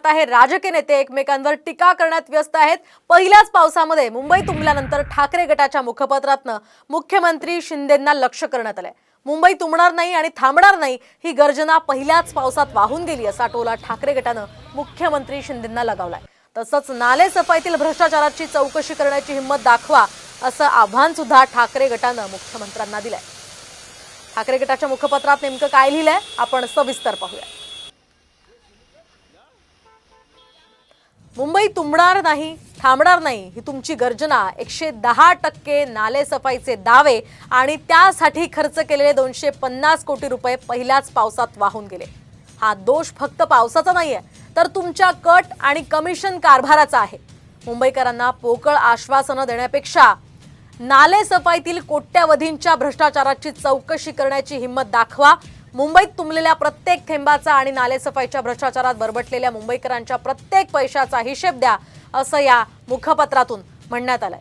आता हे राजकीय नेते एकमेकांवर टीका करण्यात व्यस्त आहेत। पहिल्याच पावसामध्ये मुंबई तुंबल्यानंतर ठाकरे गटाच्या मुखपत्रातनं मुख्यमंत्री शिंदेंना लक्ष्य करण्यात आलंय। मुंबई तुंबणार नाही आणि थांबणार नाही ही गर्जना पहिल्याच पावसात वाहून गेली असा टोला ठाकरे गटानं मुख्यमंत्री शिंदेंना लगावलाय। तसंच नाले सफाईतील भ्रष्टाचाराची चौकशी करण्याची हिम्मत दाखवा असं आव्हान सुद्धा ठाकरे गटानं मुख्यमंत्र्यांना दिलंय। ठाकरे गटाच्या मुखपत्रात नेमकं काय लिहिलंय आपण सविस्तर पाहूया। मुंबई तुंबणार नाही, थांबणार नाही ही तुमची गर्जना 110% नाले सफाईचे दावे आणि त्यासाठी खर्च केलेले 250 कोटी रुपये पहिल्याच पावसात वाहून गेले। हा दोष फक्त पावसाचा नाहीये तर तुमच्या कट आणि कमिशन कारभाराचा आहे। मुंबईकरांना पोकळ आश्वासनं देण्यापेक्षा नाले सफाईतील कोट्यावधींच्या भ्रष्टाचाराची चौकशी करण्याची हिम्मत दाखवा। मुंबईत तुंबलेल्या प्रत्येक थेंबाचा आणि नाले सफाईच्या भ्रष्टाचारात बरबटलेल्या मुंबईकरांच्या प्रत्येक पैशाचा हिशेब द्या असं या मुखपत्रातून म्हणण्यात आलंय।